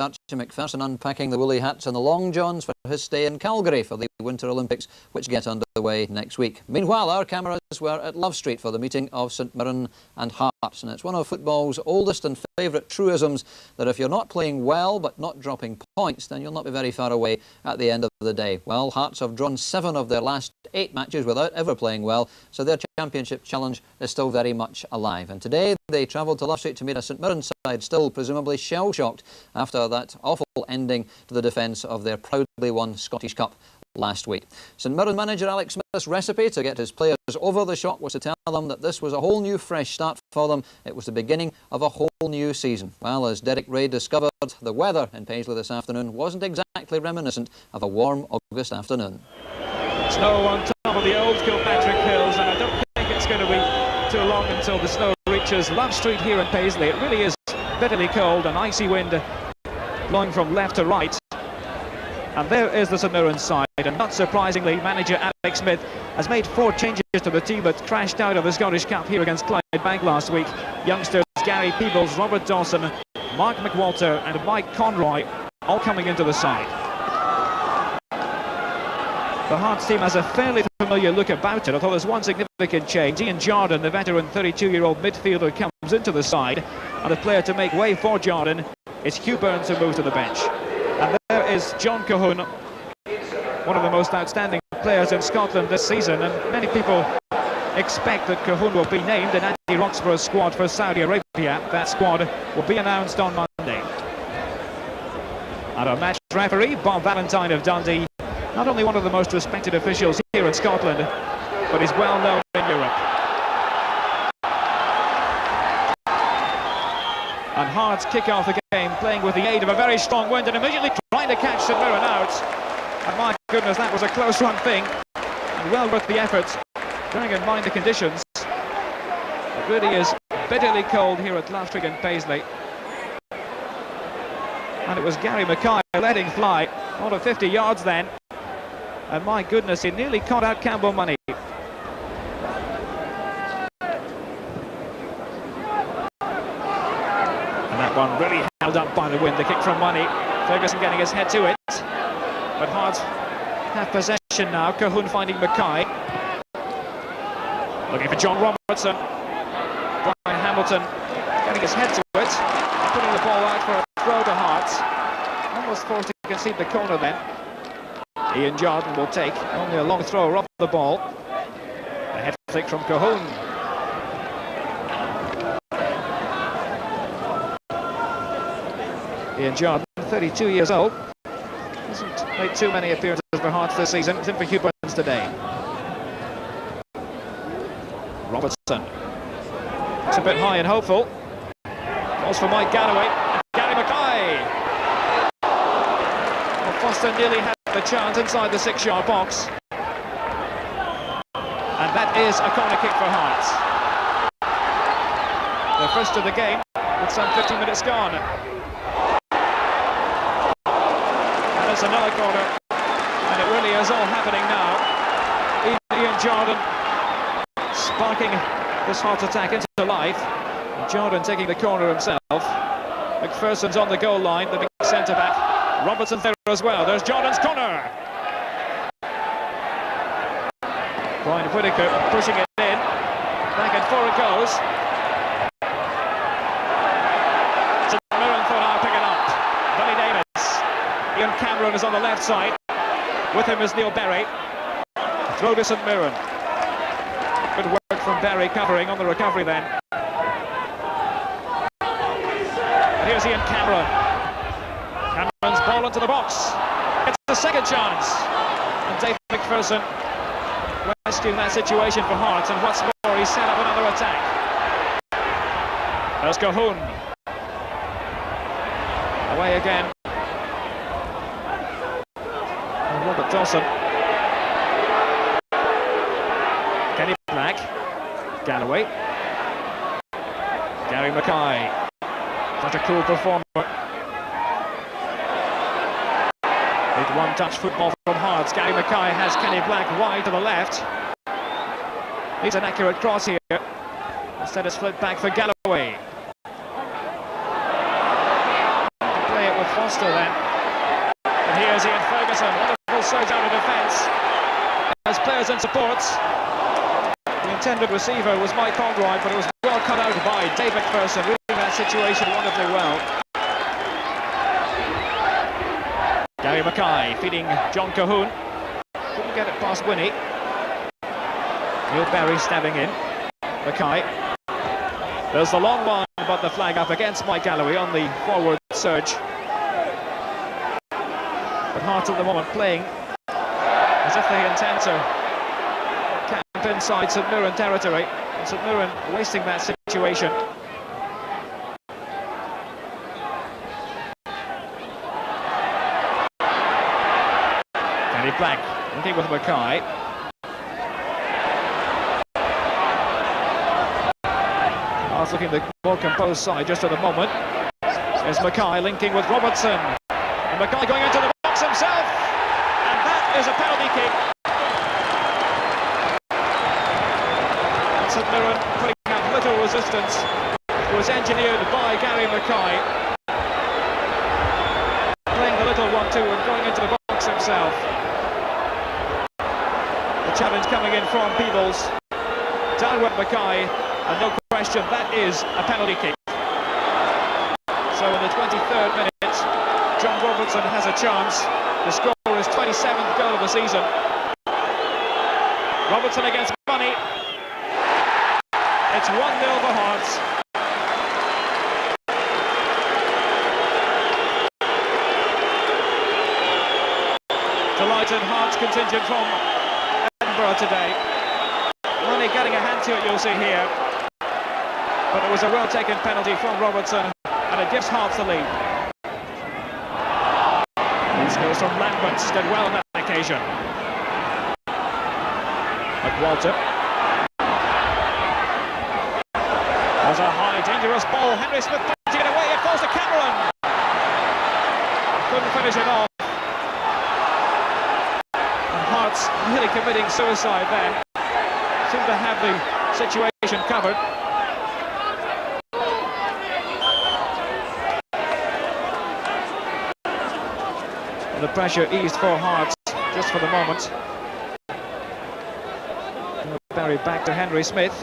Archie McPherson unpacking the woolly hats and the long johns for his stay in Calgary for the Winter Olympics, which get underway next week. Meanwhile, our cameras were at Love Street for the meeting of St Mirren and Hearts, and it's one of football's oldest and favourite truisms that if you're not playing well but not dropping points, then you'll not be very far away at the end of the day. Well, Hearts have drawn 7 of their last 8 matches without ever playing well, so their championship challenge is still very much alive. And today they travelled to Love Street to meet a St Mirren side still presumably shell-shocked after that awful ending to the defence of their proudly won Scottish Cup last week. St Mirren manager Alex Smith's recipe to get his players over the shock was to tell them that this was a whole new fresh start for them. It was the beginning of a whole new season. Well, as Derek Ray discovered, the weather in Paisley this afternoon wasn't exactly reminiscent of a warm August afternoon. Snow on top of the old Kilpatrick Hills, and I don't think it's going to be too long until the snow reaches Love Street here in Paisley. It really is bitterly cold, an icy wind blowing from left to right. And there is the St Mirren side, and not surprisingly, manager Alex Smith has made 4 changes to the team that crashed out of the Scottish Cup here against Clydebank last week. Youngsters Gary Peebles, Robert Dawson, Mark McWalter and Mike Conroy all coming into the side. The Hearts team has a fairly familiar look about it, although there's one significant change. Ian Jordan, the veteran 32-year-old midfielder, comes into the side, and the player to make way for Jordan is Hugh Burns, who moves to the bench. And there is John Cahoon, one of the most outstanding players in Scotland this season, and many people expect that Cahoon will be named in Andy Roxburgh's squad for Saudi Arabia. That squad will be announced on Monday. And our match referee, Bob Valentine of Dundee, not only one of the most respected officials here in Scotland, but he's well known in Europe. And Hearts kick off the game, playing with the aid of a very strong wind and immediately trying to catch St Mirren out. And my goodness, that was a close-run thing, and well worth the effort, bearing in mind the conditions. It really is bitterly cold here at Love Street in Paisley. And it was Gary Mackay letting fly, all of 50 yards then. And my goodness, he nearly caught out Campbell Money. And that one really held up by the wind, the kick from Money. Ferguson getting his head to it. But Hearts have possession now. Cahoon finding Mackay. Looking for John Robertson. Brian Hamilton getting his head to it. Putting the ball out for a throw to Hearts. Almost forced to concede the corner then. Ian Jordan will take only a long throw off the ball. A head flick from Cahoon. Ian Jordan, 32 years old, hasn't made too many appearances for Hearts this season. It's in for Hugh Burns today. Robertson. It's a bit high and hopeful. Calls for Mike Galloway. And Gary Mackay. Well, Foster nearly had the chance inside the 6-yard box. And that is a corner kick for Hearts. The first of the game with some 15 minutes gone. And it's another corner. And it really is all happening now. Ian Jordan sparking this Hearts attack into life. And Jordan taking the corner himself. McPherson's on the goal line, the big centre-back. Robertson there as well. There's Jordan's corner. Brian Whittaker pushing it in. Back and forth it goes. St Mirren thought I'll pick it up. Billy Davis. Ian Cameron is on the left side. With him is Neil Berry. Throw to St Mirren. Good work from Berry covering on the recovery then. And here's Ian Cameron. Cameron's ball into the box. It's the second chance. And Dave McPherson rescuing that situation for Hearts. And what's more, he set up another attack. There's Cahoon. Away again. And Robert Dawson. Kenny Black. Galloway. Gary Mackay. Such a cool performer. One-touch football from Hearts. Gary Mackay has Kenny Black wide to the left. Needs an accurate cross here. Instead it's flipped back for Galloway. To play it with Foster then. And here's Ian Ferguson, wonderful surge out of defence. As players and supports. The intended receiver was Mike Conroy, but it was well cut out by Dave McPherson, reading that situation wonderfully well. Gary Mackay feeding John Cahoon. Couldn't get it past Winnie. Neil Berry stabbing in. Mackay. There's the long one, but the flag up against Mike Galloway on the forward surge. But Hearts at the moment playing as if they intend to camp inside St Mirren territory. And St Mirren wasting that situation. Kenny Black looking with Mackay. Hearts looking the more composed side just at the moment. There's Mackay linking with Robertson. And Mackay going into the box himself. And that is a penalty kick. St Mirren putting up little resistance. It was engineered by Gary Mackay. Playing the little 1-2 and going into the box himself. The challenge coming in from Peebles. Down with Mackay. And no question, that is a penalty kick. So in the 23rd minute, John Robertson has a chance to score his 27th goal of the season. Robertson against Money. It's 1-0 for Hearts. Delighted Hearts contingent from Edinburgh today. Money getting a hand to it, you'll see here. But it was a well-taken penalty from Robertson, and it gives Hearts the lead. This goes from Lambert, did well on that occasion. McWalter. There's a high, dangerous ball. Henry Smith punching it away. It falls to Cameron. Couldn't finish it off. And Hearts really committing suicide then. Seem to have the situation covered. And the pressure eased for Hearts just for the moment. Barry back to Henry Smith.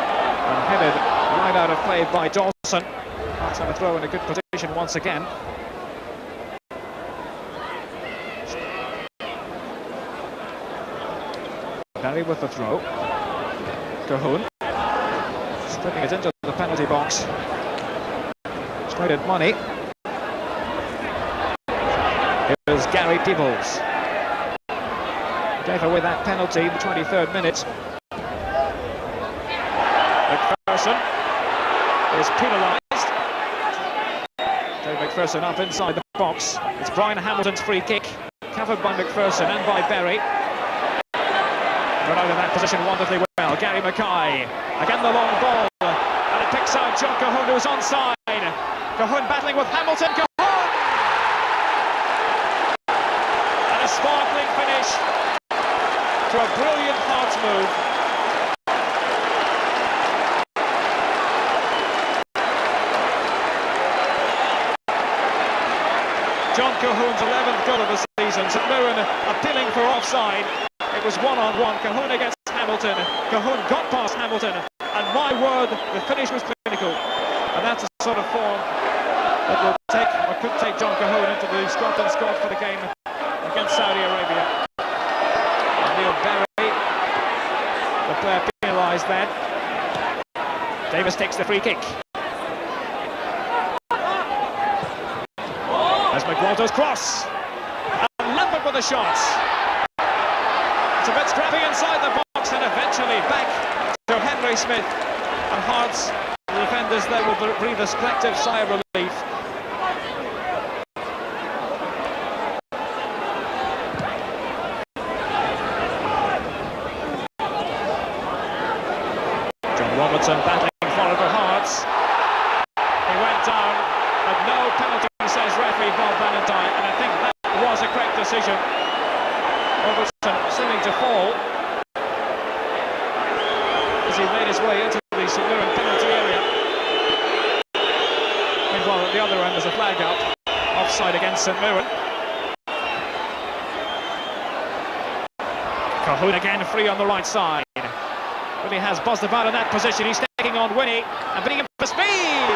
And headed right out of play by Dawson. Hearts have a throw in a good position once again. Barry with the throw. Cahoon slipping it into the penalty box. Straight at Money. Here's Gary Peebles. Gave away that penalty in the 23rd minute. McPherson is penalised. Dave McPherson up inside the box. It's Brian Hamilton's free kick, covered by McPherson and by Berry. Got out of that position wonderfully well. Gary Mackay. Again the long ball. And it picks out John Cahoon, who's onside. Cahoon battling with Hamilton. Cahoon! And a sparkling finish to a brilliant Hearts move. John Cahoon's 11th goal of the season. St Mirren appealing for offside. It was one-on-one, Cahoon against Hamilton. Cahoon got past Hamilton, and my word, the finish was clinical. And that's the sort of form that will take, or could take John Cahoon into the Scotland squad for the game against Saudi Arabia. And Neil Berry, the player penalised then. Davis takes the free kick. As McWalter's cross. And Lambert with the shots. It's a bit scrappy inside the box, and eventually back to Henry Smith. And Hearts, the defenders there, will breathe a collective sigh of relief. John Robertson battling forward for Hearts. He went down, but no penalty, says referee Bob Valentine, and I think that was a correct decision. Robertson seeming to fall. his way into the St Mirren penalty area. Meanwhile, at the other end, there's a flag up. Offside against St Mirren. Cahoon again free on the right side. Really has buzzed about in that position. He's taking on Winnie and beating him for speed.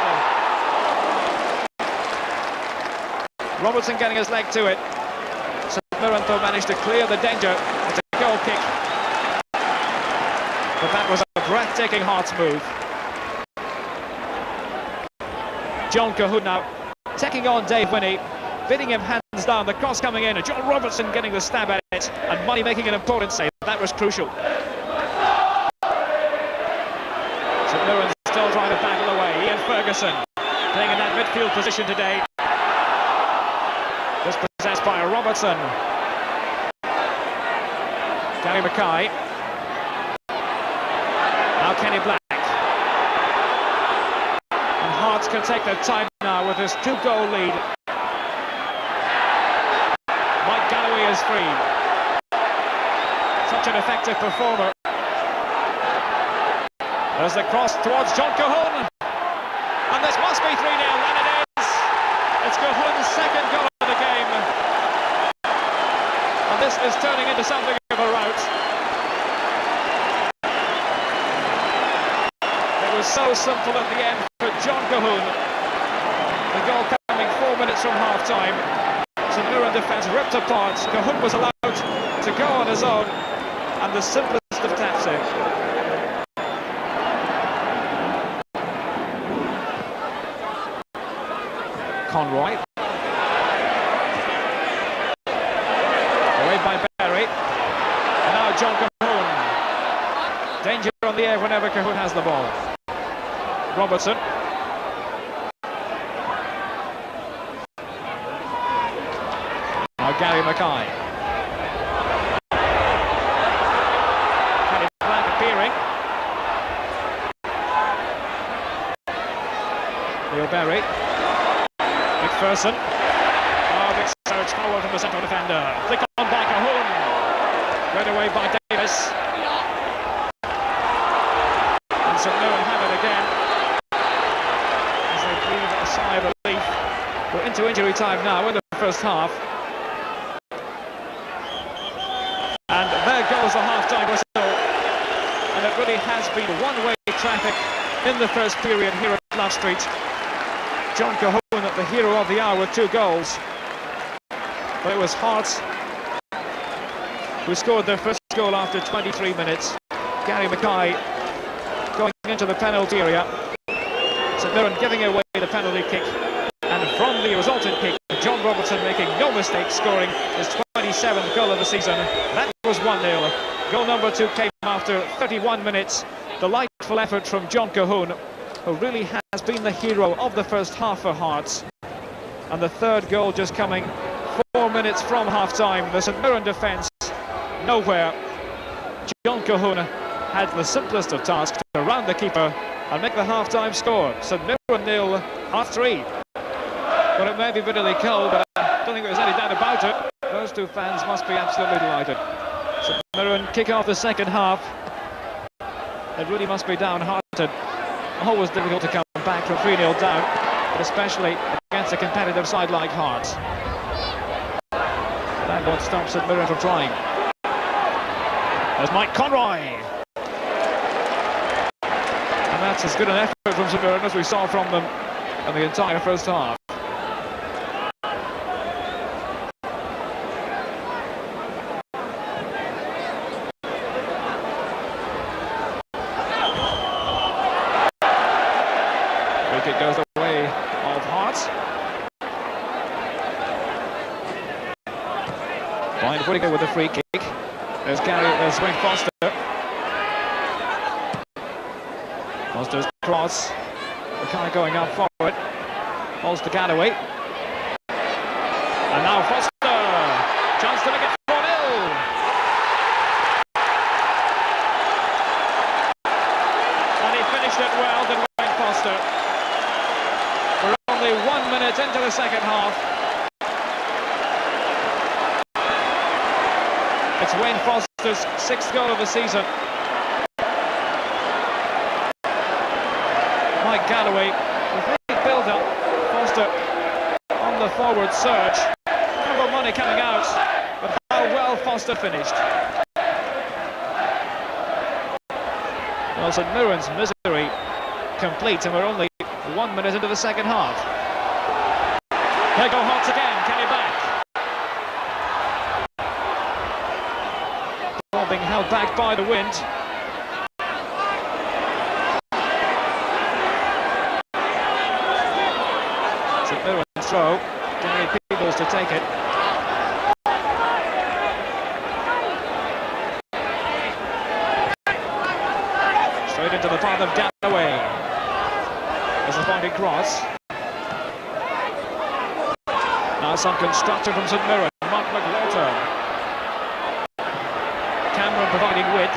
Robertson getting his leg to it. St Mirren though managed to clear the danger. It's a goal kick. But that was a breathtaking Hearts move. John Cahoon now taking on Dave Winnie, bidding him hands down. The cross coming in, and John Robertson getting the stab at it, and Money making an important save. That was crucial. St Mirren still trying to battle away. Ian Ferguson playing in that midfield position today. Just possessed by Robertson. Gary Mackay. Now Kenny Black. And Hearts can take their time now with this 2-goal lead. Mike Galloway is free. Such an effective performer. There's the cross towards John Cahoon. And this must be 3-0, and it is. It's Cahoon's second goal of the game. And this is turning into something of a rout. It was so simple at the end for John Cahoon. The goal coming 4 minutes from half-time. St Mirren defence ripped apart. Cahoon was allowed to go on his own, and the simplest of taps in. Conroy. Away by Berry. And now John Cahoon. Danger on the air whenever Cahoon has the ball. Robertson. Now Gary Mackay. Kenny Black appearing. Neil Berry. McPherson. Oh, big surge forward from the central defender. Flick on by Cahoon. Read away by Davis. And St Mirren have it again. As they breathe a sigh of relief. We're into injury time now in the first half. And there goes the half-time whistle. And it really has been one-way traffic in the first period here at Love Street. John Cahoon, the hero of the hour, with 2 goals. But it was Hearts who scored their first goal after 23 minutes. Gary Mackay going into the penalty area. St Mirren giving away the penalty kick. And from the resultant kick, John Robertson making no mistake, scoring his 27th goal of the season. That was 1-0. Goal number 2 came after 31 minutes. Delightful effort from John Cahoon, who really has been the hero of the first half for Hearts. And the third goal just coming 4 minutes from half-time. The St Mirren defence nowhere. John Cahoon had the simplest of tasks to round the keeper and make the half-time score. St Mirren 0, half 3. Well, it may be bitterly cold, but I don't think there's any doubt about it. Those two fans must be absolutely delighted. St Mirren kick off the second half. It really must be downhearted. Always difficult to come back from 3-0 down, but especially against a competitive side like Hearts. That won't stop St Mirren from trying. There's Mike Conroy. And that's as good an effort from St Mirren as we saw from them in the entire first half. It goes the way of Hearts. Blind Whittaker with the free kick. There's Wayne Foster. Foster's cross. The guy going up forward. Falls to Galloway. And now Foster. Chance to make it 4-0. And he finished it well, did Wayne Foster. We're only 1 minute into the second half. It's Wayne Foster's 6th goal of the season. Mike Galloway, with great build-up. Foster on the forward surge. Number money coming out, but how well Foster finished. Well, St Mirren's misery complete, and we're only 1 minute into the second half. They go Hearts again, Kenny back. Ball being held back by the wind. St Mirren's throw, Danny Peebles to take it. Straight into the path of Galloway. There's a pointed cross. Now some construction from St Mirren. Mark McWalter. Cameron providing width.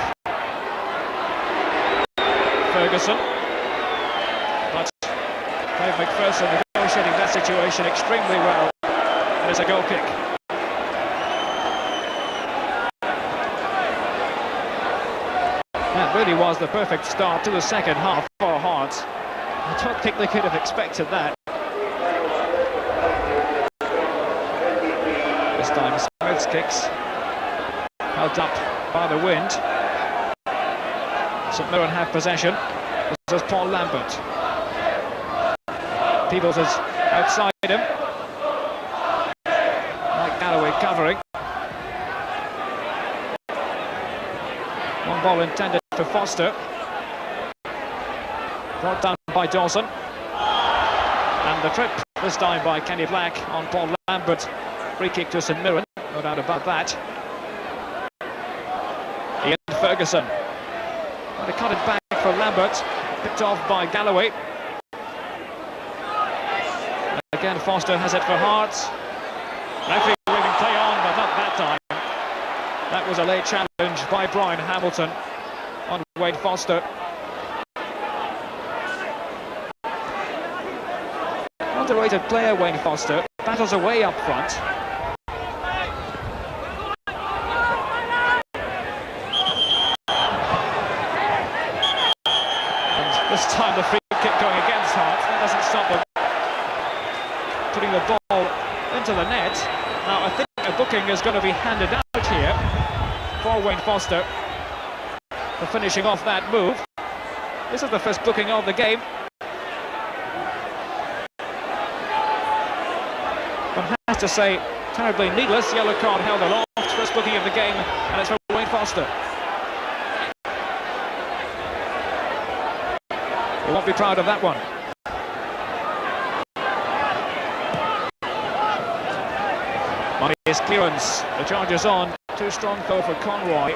Ferguson. But Dave McPherson negotiating that situation extremely well. And it's a goal kick. That really was the perfect start to the second half for Hearts. I don't think they could have expected that. This time Smith's kicks held up by the wind. St Mirren have possession. This is Paul Lambert. Peebles is outside him. Mike Galloway covering. One ball intended for Foster. Brought down by Dawson. And the trip this time by Kenny Black on Paul Lambert. Free kick to St Mirren, no doubt about that. Ian Ferguson. Trying to cut it back for Lambert. Picked off by Galloway. And again, Foster has it for Hearts. Referee waving play on, but not that time. That was a late challenge by Brian Hamilton on Wade Foster. Underrated player, Wayne Foster, battles away up front. And this time the free kick going against Hearts. That doesn't stop them putting the ball into the net. Now I think a booking is going to be handed out here for Wayne Foster for finishing off that move. This is the first booking of the game. One has to say, terribly needless. Yellow card held aloft. First booking of the game, and it's for Wayne Foster. He won't be proud of that one. Money's clearance. The charge is on. Too strong though for Conroy.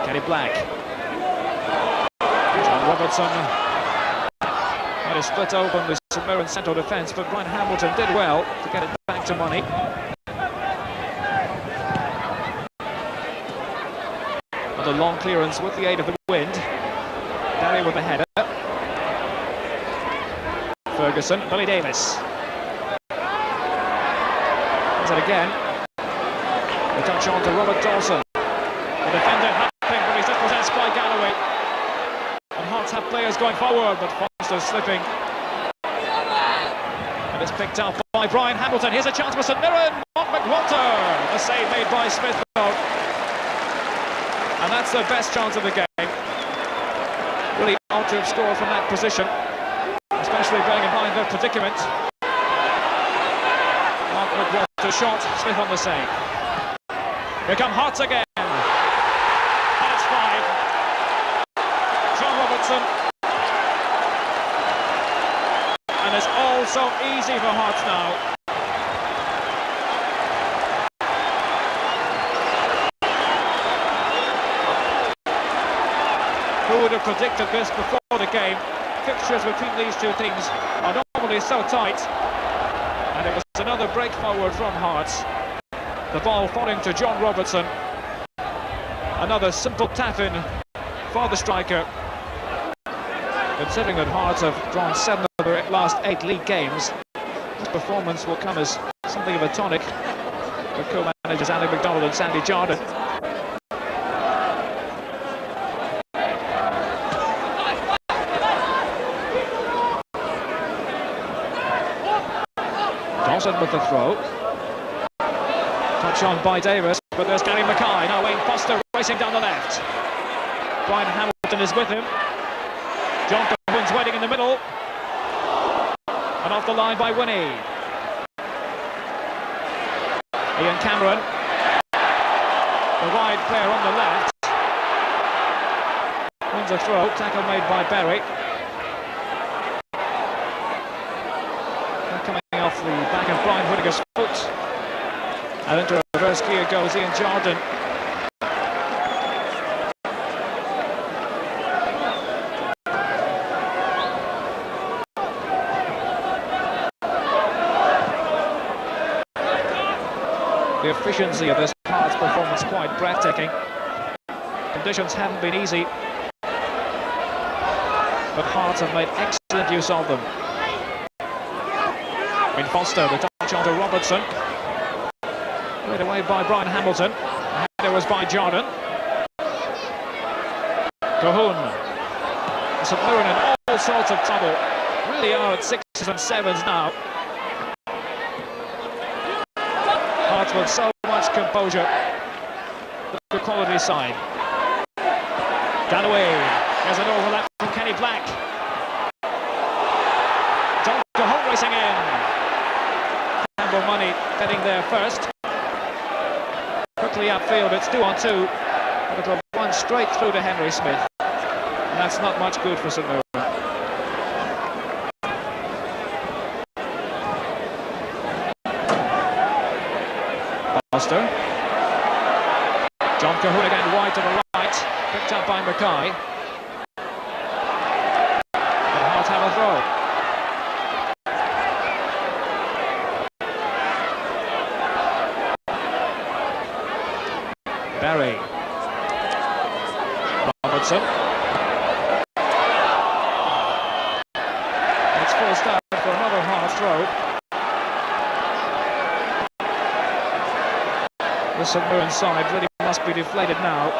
Kenny Black. John Robertson. Had a split open with St Mirren central defence, but Brian Hamilton did well to get it back to Money. Another long clearance with the aid of the wind. Barry with the header. Ferguson, Billy Davis. Does it again. The touch on to Robert Dawson. The defender helping, but he's dispossessed by Galloway. And Hearts have players going forward, but Foster's slipping. And it's picked up by Brian Hamilton. Here's a chance for St Mirren. Mark McWalter. The save made by Smith. And that's the best chance of the game. Really ought to have scored from that position, especially bearing in mind their predicament. Mark McWalter shot, Smith on the save. Here come Hearts again. That's 5. John Robertson. And it's all so easy for Hearts now. Who would have predicted this before the game? Fixtures between these two teams are normally so tight. And it was another break forward from Hearts. The ball falling to John Robertson. Another simple tap-in for the striker. Considering that Hearts have drawn 7 of their last 8 league games, this performance will come as something of a tonic for co-managers Andy McDonald and Sandy Jardine. McPherson with the throw. Touch on by Davis, but there's Gary Mackay. Now Wayne Foster racing down the left. Brian Hamilton is with him. John Cahoon's waiting in the middle. And off the line by Winnie. Ian Cameron. The wide player on the left. Wins a throw. Tackle made by Berry. And coming off the back of Brian Whittaker's foot. And into reverse gear goes Ian Jordan. The efficiency of this Hearts performance quite breathtaking. Conditions haven't been easy, but Hearts have made excellent use of them. Wayne Foster, the touch on to Robertson. Played away by Brian Hamilton. The header was by Jordan. Cahoon. St Mirren in all sorts of trouble. Really are at 6s and 7s now. Hearts with so much composure. The quality side. Galloway. There's an overlap from Kenny Black. John Cahoon racing in. Campbell Money heading there first. Quickly upfield, it's 2-on-2. But it'll run straight through to Henry Smith. And that's not much good for St Mirren. Foster. John Cahoon again wide to the right, picked up by Mackay. And Hearts have a throw. Berry. Robertson. It's forced out for another Hearts throw. The St Mirren side really must be deflated now.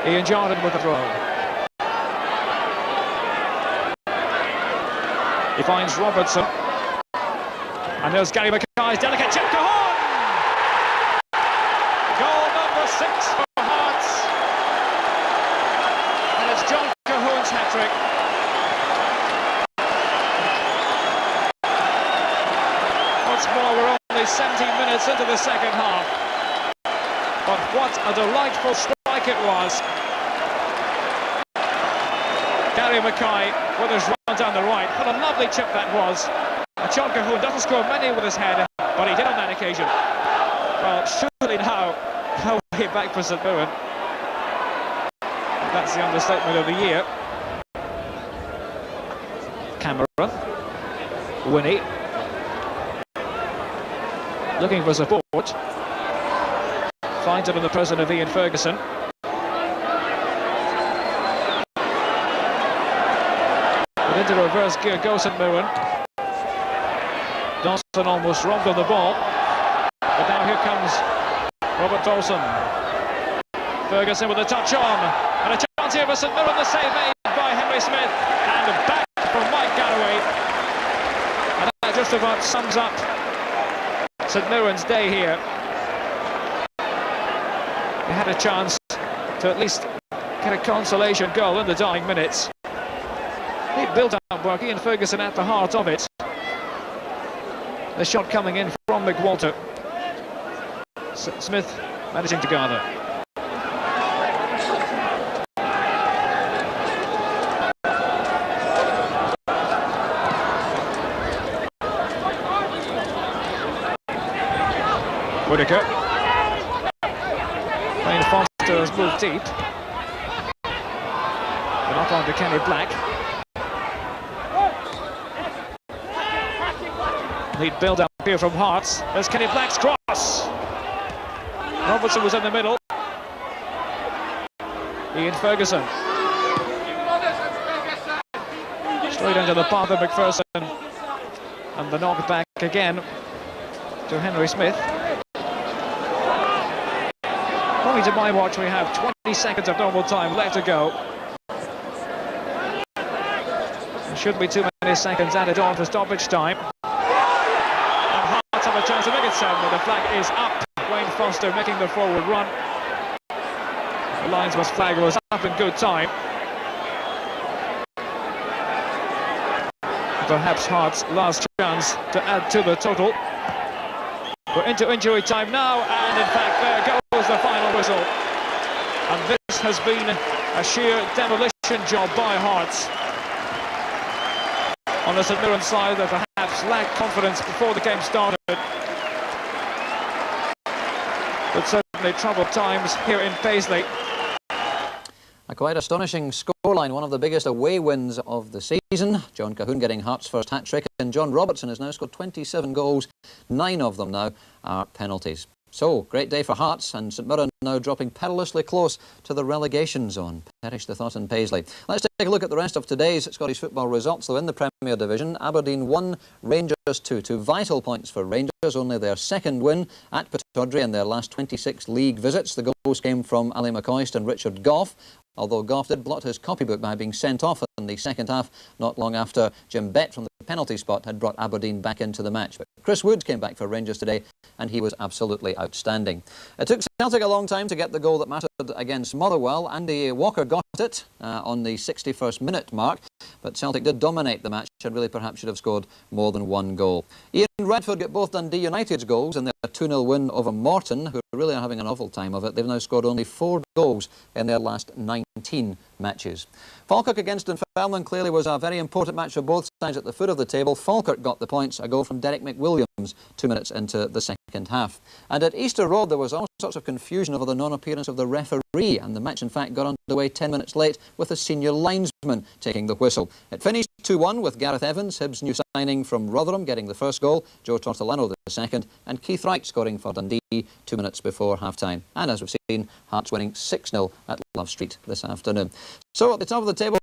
Ian Jordan with the throw. He finds Robertson. And there's Gary Mackay's delicate chip. Cahoon! Goal number 6 for Hearts. And it's John Cahoon's hat-trick. Once more, we're only 17 minutes into the second half. But what a delightful strike it was. Gary Mackay with his run down the right. What a lovely chip that was. And John Cahoon doesn't score many with his head, but he did on that occasion. Well, surely now, no way back for St Mirren. That's the understatement of the year. Cameron. Winnie. Looking for support. Finds it in the person of Ian Ferguson. But into reverse gear goes St Mirren. Dawson almost robbed of the ball. But now here comes Robert Dawson. Ferguson with a touch on. And a chance here for St Mirren. The save made by Henry Smith. And back from Mike Galloway. And that just about sums up St Mirren's day here. They had a chance to at least get a consolation goal in the dying minutes. They built up work, Ian Ferguson at the heart of it. The shot coming in from McWalter. Smith managing to gather. Whittaker. Wayne Foster has moved deep. And up on to Kenny Black. Lead build up here from Hearts. There's Kenny Black's cross. Robertson was in the middle. Ian Ferguson. Straight into the path of McPherson. And the knock back again to Henry Smith. According to my watch, we have 20 seconds of normal time left to go. Shouldn't be too many seconds added on to stoppage time. And Hearts have a chance to make it 7, but the flag is up. Wayne Foster making the forward run. The linesman's flag was up in good time. Perhaps Hearts' last chance to add to the total. We're into injury time now, and in fact there goes the final whistle. And this has been a sheer demolition job by Hearts. On the St Mirren side, that perhaps lacked confidence before the game started. But certainly troubled times here in Paisley. A quite astonishing scoreline, one of the biggest away wins of the season. John Cahoon getting Hearts' first hat-trick, and John Robertson has now scored 27 goals. 9 of them now are penalties. So, great day for Hearts, and St Mirren now dropping perilously close to the relegation zone. Perish the thought in Paisley. Let's take a look at the rest of today's Scottish football results. Though in the Premier Division, Aberdeen 1, Rangers 2. 2 vital points for Rangers, only their second win at Pittodrie in their last 26 league visits. The goals came from Ali McCoist and Richard Gough, although Gough did blot his copybook by being sent off in the second half, not long after Jim Bett from the penalty spot had brought Aberdeen back into the match. But Chris Wood came back for Rangers today, and he was absolutely outstanding. It took Celtic a long time to get the goal that mattered against Motherwell. Andy Walker got it on the 61st minute mark, but Celtic did dominate the match and really perhaps should have scored more than one goal. Ian Redford got both Dundee United's goals in their 2-0 win over Morton, who really are having an awful time of it. They've now scored only 4 goals in their last 19 matches. Falkirk against Dunfermline clearly was a very important match for both sides at the foot of the table. Falkirk got the points, a goal from Derek McWilliams 2 minutes into the second half. And at Easter Road there was all sorts of confusion over the non-appearance of the referee, and the match in fact got underway 10 minutes late with a senior linesman taking the whistle. It finished 2-1 with Gareth Evans, Hibs' new signing from Rotherham, getting the first goal, Joe Tortolano the second, and Keith Wright scoring for Dundee 2 minutes before half-time. And as we've seen, Hearts winning 6-0 at Love Street this afternoon. So at the top of the table,